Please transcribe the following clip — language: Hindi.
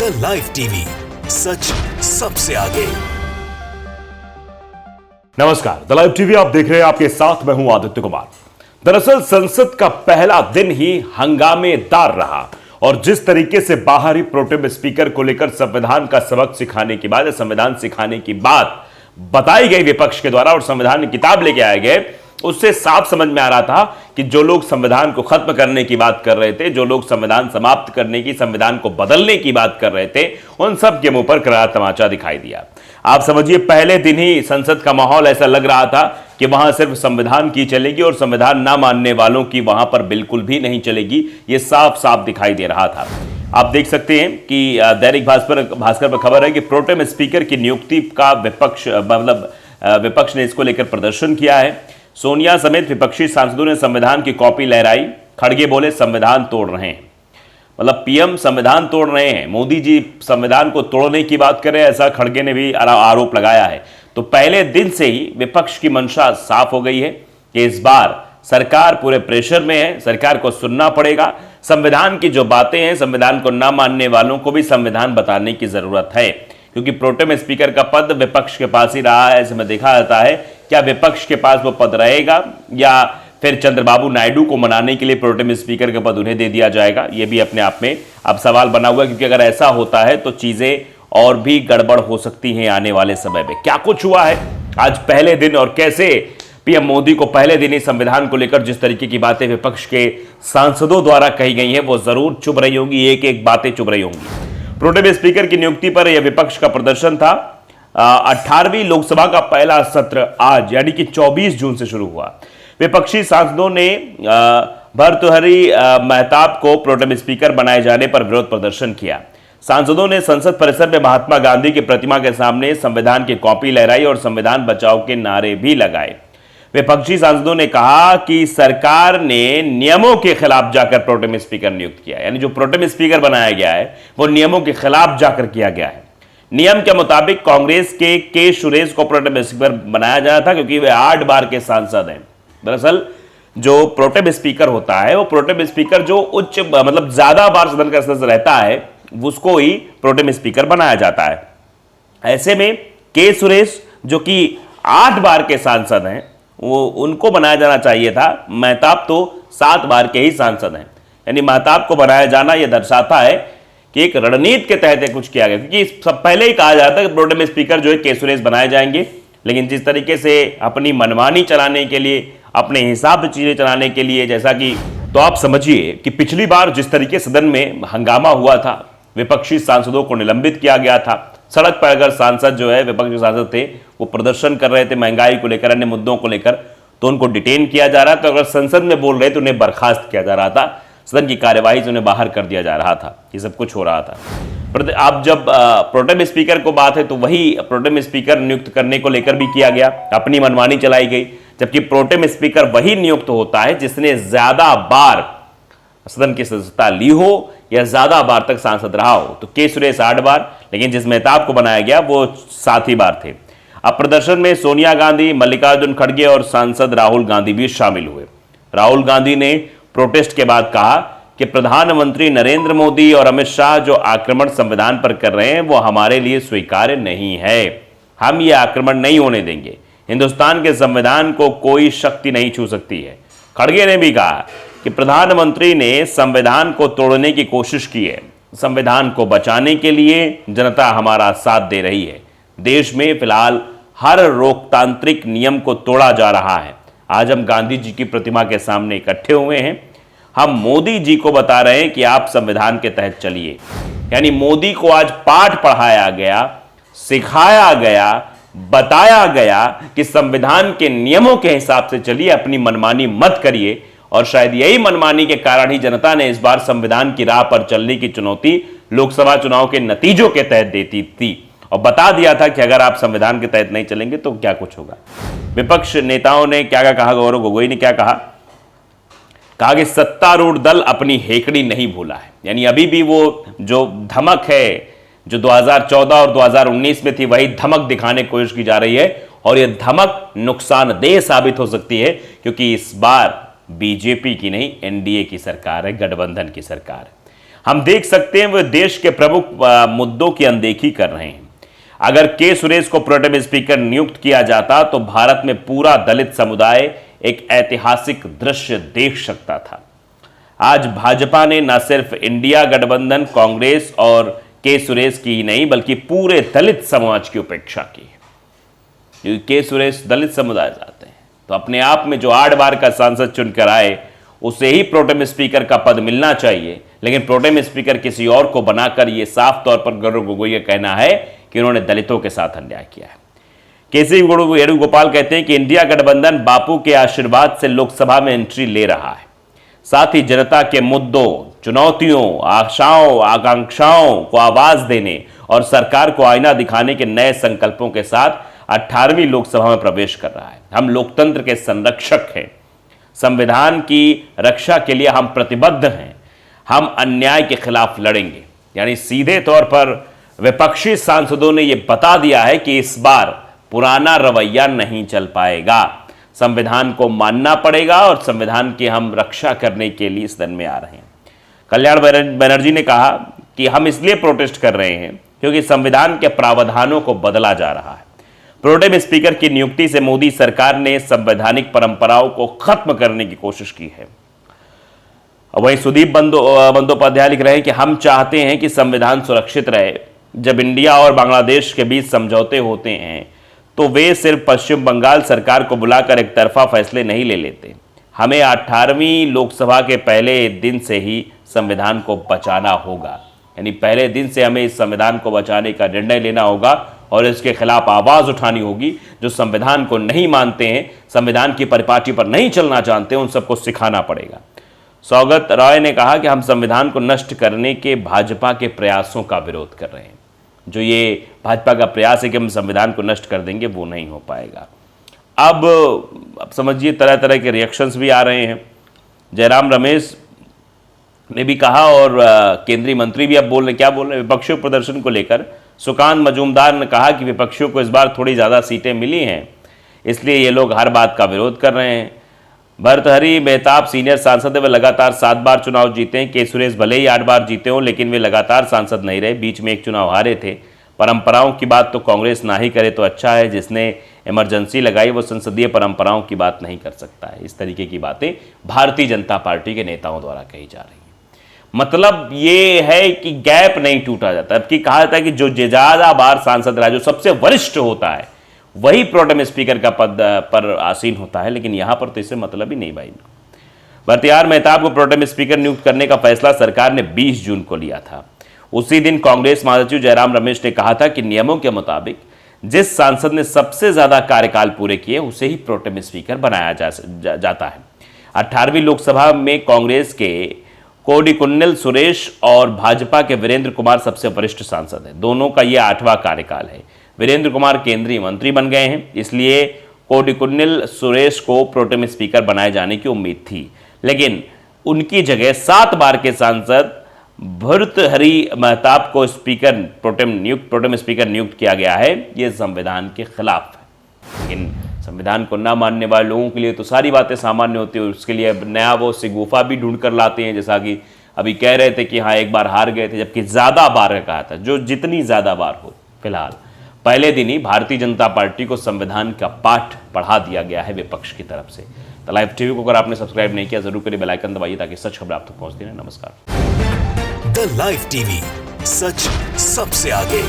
द लाइव टीवी, सच सबसे आगे। नमस्कार, द लाइव टीवी आप देख रहे हैं, आपके साथ मैं हूं आदित्य कुमार। दरअसल संसद का पहला दिन ही हंगामेदार रहा और जिस तरीके से बाहरी प्रोटेम स्पीकर को लेकर संविधान का सबक सिखाने की बात, संविधान सिखाने की बात बताई गई विपक्ष के द्वारा और संविधान की किताब लेके आए गए, उससे साफ समझ में आ रहा था कि जो लोग संविधान को खत्म करने की बात कर रहे थे, जो लोग संविधान समाप्त करने की, संविधान को बदलने की बात कर रहे थे, उन सब के मुंह पर करारा तमाचा दिखाई दिया। आप समझिए, पहले दिन ही संसद का माहौल ऐसा लग रहा था कि वहां सिर्फ संविधान की चलेगी और संविधान ना मानने वालों की वहां पर बिल्कुल भी नहीं चलेगी। यह साफ साफ दिखाई दे रहा था। आप देख सकते हैं कि दैनिक भास्कर पर खबर है कि प्रोटेम स्पीकर की नियुक्ति का विपक्ष ने इसको लेकर प्रदर्शन किया है। सोनिया समेत विपक्षी सांसदों ने संविधान की कॉपी लहराई। खड़गे बोले संविधान तोड़ रहे हैं, मतलब पीएम संविधान तोड़ रहे हैं, मोदी जी संविधान को तोड़ने की बात करें, ऐसा खड़गे ने भी आरोप लगाया है। तो पहले दिन से ही विपक्ष की मंशा साफ हो गई है कि इस बार सरकार पूरे प्रेशर में है, सरकार को सुनना पड़ेगा। संविधान की जो बातें हैं, संविधान को ना मानने वालों को भी संविधान बताने की जरूरत है, क्योंकि प्रोटेम स्पीकर का पद विपक्ष के पास ही रहा है। इसमें देखा जाता है क्या विपक्ष के पास वो पद रहेगा या फिर चंद्रबाबू नायडू को मनाने के लिए प्रोटेम स्पीकर का पद उन्हें दे दिया जाएगा। ये भी अपने आप में अब सवाल बना हुआ है, क्योंकि अगर ऐसा होता है तो चीजें और भी गड़बड़ हो सकती हैं आने वाले समय में। क्या कुछ हुआ है आज पहले दिन और कैसे पीएम मोदी को पहले दिन ही संविधान को लेकर जिस तरीके की बातें विपक्ष के सांसदों द्वारा कही गई हैं, वो जरूर चुभ रही होंगी, एक एक बातें चुभ रही होंगी। प्रोटेम स्पीकर की नियुक्ति पर यह विपक्ष का प्रदर्शन था। 18वीं लोकसभा का पहला सत्र आज यानी कि 24 जून से शुरू हुआ। विपक्षी सांसदों ने भर्तृहरि महताब को प्रोटेम स्पीकर बनाए जाने पर विरोध प्रदर्शन किया। सांसदों ने संसद परिसर में महात्मा गांधी की प्रतिमा के सामने संविधान की कॉपी लहराई और संविधान बचाओ के नारे भी लगाए। विपक्षी सांसदों ने कहा कि सरकार ने नियमों के खिलाफ जाकर प्रोटेम स्पीकर नियुक्त किया, यानी जो प्रोटेम स्पीकर बनाया गया है वो नियमों के खिलाफ जाकर किया गया है। नियम के मुताबिक कांग्रेस के सुरेश को प्रोटेम स्पीकर बनाया जाना था, क्योंकि वे 8 बार के सांसद हैं। दरअसल जो प्रोटेम स्पीकर होता है वो प्रोटेम स्पीकर जो उच्च मतलब ज्यादा बार सदन का सदस्य रहता है उसको ही प्रोटेम स्पीकर बनाया जाता है। ऐसे में के सुरेश जो कि 8 बार के सांसद हैं वो उनको बनाया जाना चाहिए था। महताब तो 7 बार के ही सांसद हैं, यानी महताब को बनाया जाना यह दर्शाता है कि एक रणनीति के तहत कुछ किया गया, क्योंकि सब पहले ही कहा जाता है कि प्रोटेम स्पीकर जो है के सुरेश बनाए जाएंगे, लेकिन जिस तरीके से अपनी मनमानी चलाने के लिए, अपने हिसाब से चीजें चलाने के लिए, जैसा कि तो आप समझिए कि पिछली बार जिस तरीके सदन में हंगामा हुआ था, विपक्षी सांसदों को निलंबित किया गया था। सड़क पर अगर सांसद जो है विपक्षी सांसद थे वो प्रदर्शन कर रहे थे महंगाई को लेकर, अन्य मुद्दों को लेकर, तो उनको डिटेन किया जा रहा था। अगर संसद में बोल रहे तो उन्हें बर्खास्त किया जा रहा था, सदन की कार्यवाही से उन्हें बाहर कर दिया जा रहा था। ये सब कुछ हो रहा था। आप जब प्रोटेम स्पीकर को बात है तो वही प्रोटेम स्पीकर नियुक्त करने को लेकर भी किया गया, अपनी मनमानी चलाई गई, जबकि प्रोटेम स्पीकर वही नियुक्त होता है जिसने ज्यादा बार सदन की सदस्यता ली हो या ज्यादा बार तक सांसद रहा हो। तो के सुरेश 8 बार, लेकिन जिस मेहताब को बनाया गया वो 7 ही बार थे। अब प्रदर्शन में सोनिया गांधी, मल्लिकार्जुन खड़गे और सांसद राहुल गांधी भी शामिल हुए। राहुल गांधी ने प्रोटेस्ट के बाद कहा कि प्रधानमंत्री नरेंद्र मोदी और अमित शाह जो आक्रमण संविधान पर कर रहे हैं वो हमारे लिए स्वीकार्य नहीं है। हम ये आक्रमण नहीं होने देंगे। हिंदुस्तान के संविधान को कोई शक्ति नहीं छू सकती है। खड़गे ने भी कहा कि प्रधानमंत्री ने संविधान को तोड़ने की कोशिश की है। संविधान को बचाने के लिए जनता हमारा साथ दे रही है। देश में फिलहाल हर लोकतांत्रिक नियम को तोड़ा जा रहा है। आज हम गांधी जी की प्रतिमा के सामने इकट्ठे हुए हैं। हम मोदी जी को बता रहे हैं कि आप संविधान के तहत चलिए। यानी मोदी को आज पाठ पढ़ाया गया, सिखाया गया, बताया गया कि संविधान के नियमों के हिसाब से चलिए, अपनी मनमानी मत करिए। और शायद यही मनमानी के कारण ही जनता ने इस बार संविधान की राह पर चलने की चुनौती लोकसभा चुनाव के नतीजों के तहत देती थी और बता दिया था कि अगर आप संविधान के तहत नहीं चलेंगे तो क्या कुछ होगा। विपक्ष नेताओं ने क्या कहा, गौरव गोगोई ने क्या कहा कि सत्तारूढ़ दल अपनी हेकड़ी नहीं भूला है। यानी अभी भी वो जो धमक है जो 2014 और 2019 में थी वही धमक दिखाने की कोशिश की जा रही है, और यह धमक नुकसानदेह साबित हो सकती है, क्योंकि इस बार बीजेपी की नहीं एनडीए की सरकार है, गठबंधन की सरकार है। हम देख सकते हैं वे देश के प्रमुख मुद्दों की अनदेखी कर रहे हैं। अगर के सुरेश को प्रोटेम स्पीकर नियुक्त किया जाता तो भारत में पूरा दलित समुदाय एक ऐतिहासिक दृश्य देख सकता था। आज भाजपा ने न सिर्फ इंडिया गठबंधन कांग्रेस और के सुरेश की ही नहीं बल्कि पूरे दलित समाज की उपेक्षा की है। क्योंकि के सुरेश दलित समुदाय जाते हैं तो अपने आप में जो 8 बार का सांसद चुनकर आए उसे ही प्रोटेम स्पीकर का पद मिलना चाहिए, लेकिन प्रोटेम स्पीकर किसी और को बनाकर यह साफ तौर पर गौरव गोगोई का कहना है कि उन्होंने दलितों के साथ अन्याय किया है। केसी वेणुगोपाल कहते हैं कि इंडिया गठबंधन बापू के आशीर्वाद से लोकसभा में एंट्री ले रहा है, साथ ही जनता के मुद्दों, चुनौतियों, आशाओं, आकांक्षाओं को आवाज देने और सरकार को आईना दिखाने के नए संकल्पों के साथ 18वीं लोकसभा में प्रवेश कर रहा है। हम लोकतंत्र के संरक्षक हैं, संविधान की रक्षा के लिए हम प्रतिबद्ध हैं, हम अन्याय के खिलाफ लड़ेंगे। यानी सीधे तौर पर विपक्षी सांसदों ने यह बता दिया है कि इस बार पुराना रवैया नहीं चल पाएगा, संविधान को मानना पड़ेगा और संविधान की हम रक्षा करने के लिए सदन में आ रहे हैं। कल्याण बनर्जी ने कहा कि हम इसलिए प्रोटेस्ट कर रहे हैं क्योंकि संविधान के प्रावधानों को बदला जा रहा है। प्रोटेम स्पीकर की नियुक्ति से मोदी सरकार ने संवैधानिक परंपराओं को खत्म करने की कोशिश की है। वहीं सुदीप बंदोपाध्याय लिख रहे हैं कि हम चाहते हैं कि संविधान सुरक्षित रहे। जब इंडिया और बांग्लादेश के बीच समझौते होते हैं तो वे सिर्फ पश्चिम बंगाल सरकार को बुलाकर एक तरफा फैसले नहीं ले लेते। हमें 18वीं लोकसभा के पहले दिन से ही संविधान को बचाना होगा। यानी पहले दिन से हमें इस संविधान को बचाने का निर्णय लेना होगा और इसके खिलाफ आवाज उठानी होगी। जो संविधान को नहीं मानते हैं, संविधान की परिपाटी पर नहीं चलना चाहते हैं, उन सबको सिखाना पड़ेगा। सौगत रॉय ने कहा कि हम संविधान को नष्ट करने के भाजपा के प्रयासों का विरोध कर रहे हैं। जो ये भाजपा का प्रयास है कि हम संविधान को नष्ट कर देंगे, वो नहीं हो पाएगा। अब समझिए तरह तरह के रिएक्शंस भी आ रहे हैं। जयराम रमेश ने भी कहा और केंद्रीय मंत्री भी अब बोल रहे, क्या बोल रहे हैं, विपक्षियों प्रदर्शन को लेकर सुकांत मजूमदार ने कहा कि विपक्षियों को इस बार थोड़ी ज़्यादा सीटें मिली हैं, इसलिए ये लोग हर बात का विरोध कर रहे हैं। भर्तहरि मेहताब सीनियर सांसद है, वे लगातार 7 बार चुनाव जीते हैं। के सुरेश भले ही 8 बार जीते हों, लेकिन वे लगातार सांसद नहीं रहे, बीच में एक चुनाव हारे थे। परंपराओं की बात तो कांग्रेस ना ही करे तो अच्छा है, जिसने इमरजेंसी लगाई वो संसदीय परंपराओं की बात नहीं कर सकता है। इस तरीके की बातें भारतीय जनता पार्टी के नेताओं द्वारा कही जा रही हैं। मतलब ये है कि गैप नहीं टूटा जाता। अब की कहा जाता है कि जो ज़्यादा बार सांसद रहा, जो सबसे वरिष्ठ होता है, वही प्रोटेम स्पीकर का पद पर आसीन होता है, लेकिन यहां पर तो इससे मतलब ही नहीं भाई। भर्तृहरि मेहताब को प्रोटेम स्पीकर नियुक्त करने का फैसला सरकार ने 20 जून को लिया था। उसी दिन कांग्रेस महासचिव जयराम रमेश ने कहा था कि नियमों के मुताबिक जिस सांसद ने सबसे ज्यादा कार्यकाल पूरे किए उसे ही प्रोटेम स्पीकर बनाया जाता है। 18वीं लोकसभा में कांग्रेस के कोडिकुन्निल सुरेश और भाजपा के वीरेंद्र कुमार सबसे वरिष्ठ सांसद हैं। दोनों का यह 8वां कार्यकाल है। वीरेंद्र कुमार केंद्रीय मंत्री बन गए हैं, इसलिए कोडिकुन्निल सुरेश को प्रोटेम स्पीकर बनाए जाने की उम्मीद थी, लेकिन उनकी जगह 7 बार के सांसद भर्तृहरि मेहताब को प्रोटेम स्पीकर नियुक्त किया गया है। यह संविधान के खिलाफ है। लेकिन संविधान को ना मानने वाले लोगों के लिए तो सारी बातें सामान्य होती है। उसके लिए नया वो सिगुफा भी ढूंढ कर लाते हैं, जैसा कि अभी कह रहे थे कि हाँ एक बार हार गए थे, जबकि ज्यादा बार कहा था। जो जितनी ज्यादा बार हो, फिलहाल पहले दिन ही भारतीय जनता पार्टी को संविधान का पाठ पढ़ा दिया गया है विपक्ष की तरफ से। द लाइव टीवी को अगर आपने सब्सक्राइब नहीं किया जरूर करिए, बेल आइकन दबाइए ताकि सच खबर आप तक पहुंचती रहे। नमस्कार। द लाइव टीवी, सच सबसे आगे।